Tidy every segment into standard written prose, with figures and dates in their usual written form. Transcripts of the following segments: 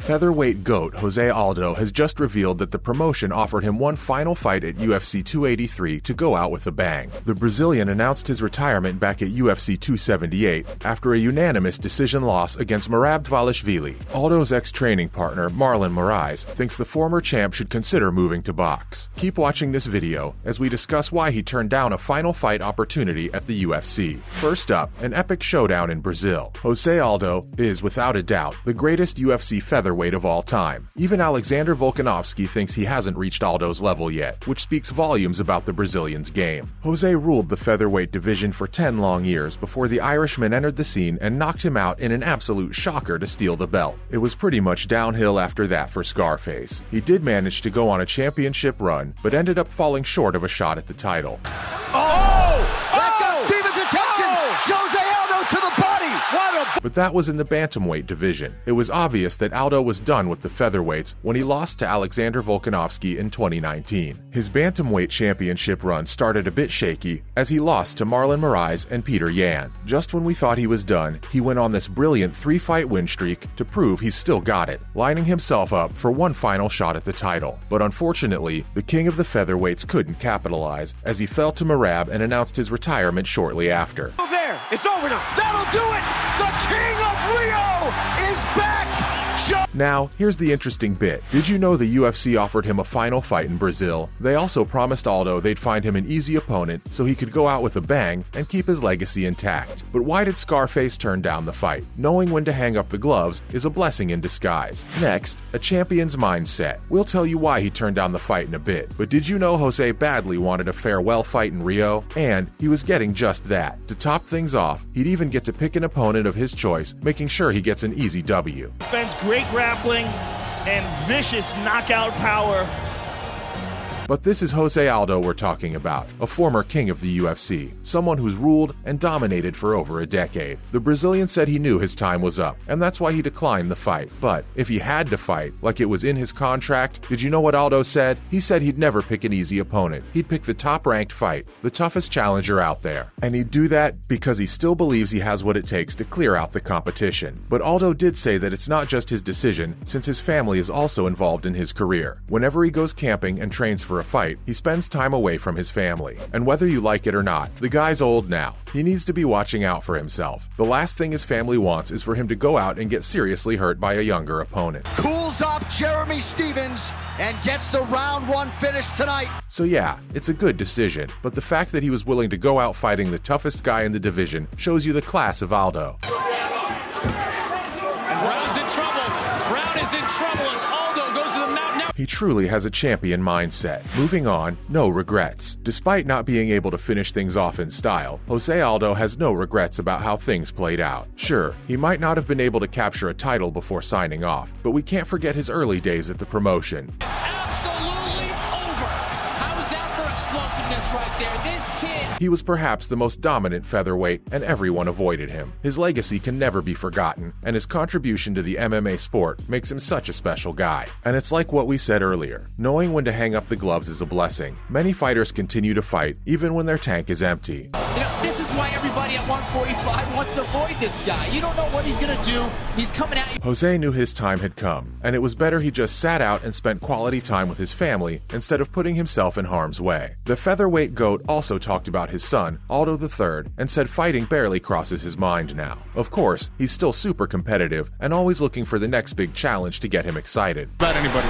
Featherweight GOAT José Aldo has just revealed that the promotion offered him one final fight at UFC 283 to go out with a bang. The Brazilian announced his retirement back at UFC 278 after a unanimous decision loss against Merab Dvalishvili. Aldo's ex-training partner, Marlon Moraes, thinks the former champ should consider moving to box. Keep watching this video as we discuss why he turned down a final fight opportunity at the UFC. First up, an epic showdown in Brazil. José Aldo is, without a doubt, the greatest UFC featherweight of all time. Even Alexander Volkanovski thinks he hasn't reached Aldo's level yet, which speaks volumes about the Brazilian's game. José ruled the featherweight division for 10 long years before the Irishman entered the scene and knocked him out in an absolute shocker to steal the belt. It was pretty much downhill after that for Scarface. He did manage to go on a championship run, but ended up falling short of a shot at the title. That got Steven's attention! José Aldo to the body! But that was in the bantamweight division. It was obvious that Aldo was done with the featherweights when he lost to Alexander Volkanovski in 2019. His bantamweight championship run started a bit shaky as he lost to Marlon Moraes and Peter Yan. Just when we thought he was done, he went on this brilliant 3-fight win streak to prove he's still got it, lining himself up for one final shot at the title. But unfortunately, the king of the featherweights couldn't capitalize as he fell to Merab and announced his retirement shortly after. Oh, there! It's over now! That'll do it! The King of Rio is back! Now, here's the interesting bit. Did you know the UFC offered him a final fight in Brazil? They also promised Aldo they'd find him an easy opponent so he could go out with a bang and keep his legacy intact. But why did Scarface turn down the fight? Knowing when to hang up the gloves is a blessing in disguise. Next, a champion's mindset. We'll tell you why he turned down the fight in a bit. But did you know José badly wanted a farewell fight in Rio? And he was getting just that. To top things off, he'd even get to pick an opponent of his choice, making sure he gets an easy W. Defense great grappling and vicious knockout power. But this is José Aldo we're talking about, a former king of the UFC, someone who's ruled and dominated for over a decade. The Brazilian said he knew his time was up, and that's why he declined the fight. But if he had to fight, like it was in his contract, did you know what Aldo said? He said he'd never pick an easy opponent. He'd pick the top-ranked fight, the toughest challenger out there. And he'd do that because he still believes he has what it takes to clear out the competition. But Aldo did say that it's not just his decision, since his family is also involved in his career. Whenever he goes camping and trains for a fight, he spends time away from his family. And whether you like it or not, the guy's old now. He needs to be watching out for himself. The last thing his family wants is for him to go out and get seriously hurt by a younger opponent. Cools off Jeremy Stevens and gets the round 1 finish tonight. So yeah, it's a good decision, but the fact that he was willing to go out fighting the toughest guy in the division shows you the class of Aldo. Brown's in trouble. Brown is in trouble as Aldo goes to the mat now. He truly has a champion mindset. Moving on, no regrets. Despite not being able to finish things off in style, José Aldo has no regrets about how things played out. Sure, he might not have been able to capture a title before signing off, but we can't forget his early days at the promotion. It's absolutely over. How is that for explosiveness right there? This kid. He was perhaps the most dominant featherweight, and everyone avoided him. His legacy can never be forgotten, and his contribution to the MMA sport makes him such a special guy. And it's like what we said earlier, knowing when to hang up the gloves is a blessing. Many fighters continue to fight, even when their tank is empty. You know, this is why everybody at 145 wants to avoid this guy. You don't know what he's gonna do. He's coming at you. José knew his time had come, and it was better he just sat out and spent quality time with his family instead of putting himself in harm's way. The featherweight GOAT also talked about his son, Aldo III, and said fighting barely crosses his mind now. Of course, he's still super competitive and always looking for the next big challenge to get him excited. About anybody.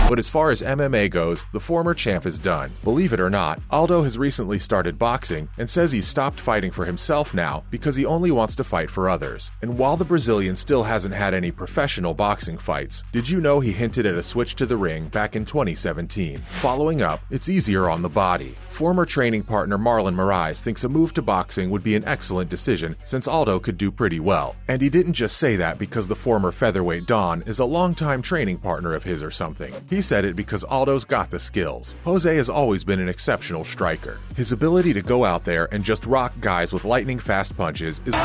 But as far as MMA goes, the former champ is done. Believe it or not, Aldo has recently started boxing and says he's stopped fighting for himself now because he only wants to fight for others. And while the Brazilian still hasn't had any professional boxing fights, did you know he hinted at a switch to the ring back in 2017? Following up, it's easier on the body. Former training partner Marlon Moraes thinks a move to boxing would be an excellent decision since Aldo could do pretty well. And he didn't just say that because the former featherweight Don is a longtime training partner of his or something. He said it because Aldo's got the skills. José has always been an exceptional striker. His ability to go out there and just rock guys with lightning fast punches is... Retains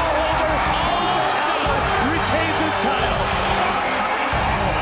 his title.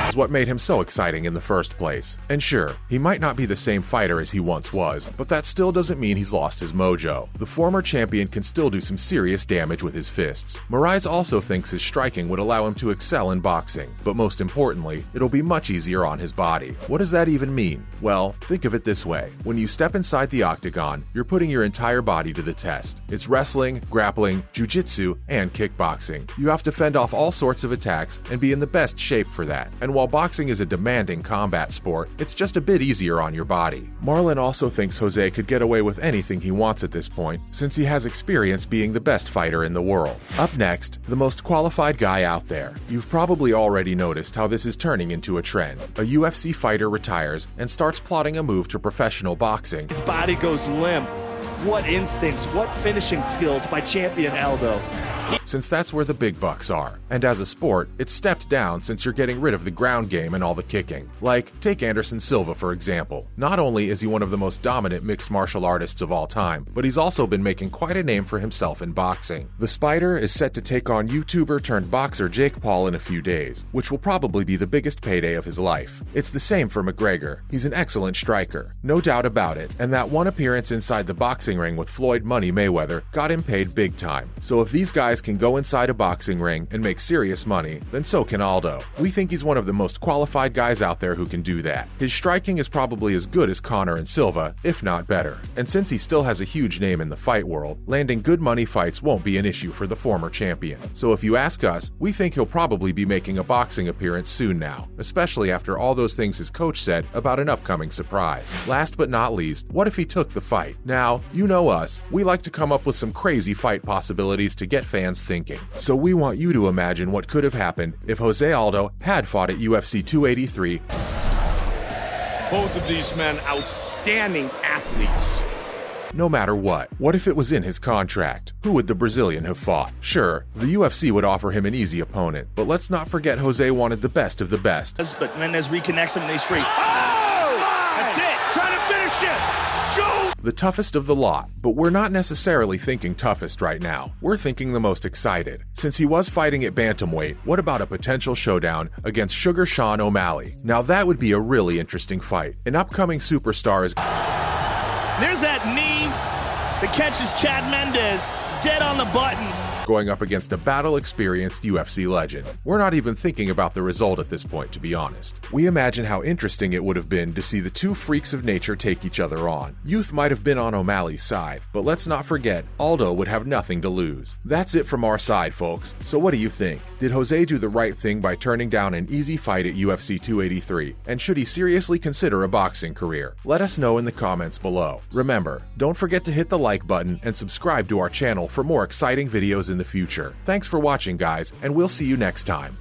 is what made him so exciting in the first place. And sure, he might not be the same fighter as he once was, but that still doesn't mean he's lost his mojo. The former champion can still do some serious damage with his fists. Moraes also thinks his striking would allow him to excel in boxing, but most importantly, it'll be much easier on his body. What does that even mean? Well, think of it this way. When you step inside the octagon, you're putting your entire body to the test. It's wrestling, grappling, jiu-jitsu, and kickboxing. You have to fend off all sorts of attacks and be in the best shape for that. And while boxing is a demanding combat sport, it's just a bit easier on your body. Marlon also thinks José could get away with anything he wants at this point, since he has experience being the best fighter in the world. Up next, the most qualified guy out there. You've probably already noticed how this is turning into a trend. A UFC fighter retires and starts plotting a move to professional boxing. His body goes limp. What instincts, what finishing skills by champion Aldo. Since that's where the big bucks are. And as a sport, it's stepped down since you're getting rid of the ground game and all the kicking. Like, take Anderson Silva for example. Not only is he one of the most dominant mixed martial artists of all time, but he's also been making quite a name for himself in boxing. The Spider is set to take on YouTuber turned boxer Jake Paul in a few days, which will probably be the biggest payday of his life. It's the same for McGregor. He's an excellent striker, no doubt about it, and that one appearance inside the boxing ring with Floyd Money Mayweather got him paid big time. So if these guys can go inside a boxing ring and make serious money, then so can Aldo. We think he's one of the most qualified guys out there who can do that. His striking is probably as good as Conor and Silva, if not better. And since he still has a huge name in the fight world, landing good money fights won't be an issue for the former champion. So if you ask us, we think he'll probably be making a boxing appearance soon now, especially after all those things his coach said about an upcoming surprise. Last but not least, what if he took the fight? Now, you know us, we like to come up with some crazy fight possibilities to get fans thinking. So we want you to imagine what could have happened if José Aldo had fought at UFC 283. Both of these men outstanding athletes. No matter what. What if it was in his contract? Who would the Brazilian have fought? Sure, the UFC would offer him an easy opponent, but let's not forget José wanted the best of the best. But Mendes reconnects him and he's free. Oh! That's it! Trying to finish it! The toughest of the lot, but we're not necessarily thinking toughest right now. We're thinking the most excited. Since he was fighting at bantamweight, what about a potential showdown against Sugar Sean O'Malley? Now that would be a really interesting fight. An upcoming superstar is... There's that knee that catches Chad Mendes dead on the button. Going up against a battle-experienced UFC legend. We're not even thinking about the result at this point, to be honest. We imagine how interesting it would have been to see the two freaks of nature take each other on. Youth might have been on O'Malley's side, but let's not forget, Aldo would have nothing to lose. That's it from our side, folks. So what do you think? Did José do the right thing by turning down an easy fight at UFC 283? And should he seriously consider a boxing career? Let us know in the comments below. Remember, don't forget to hit the like button and subscribe to our channel for more exciting videos in the future. Thanks for watching, guys, and we'll see you next time.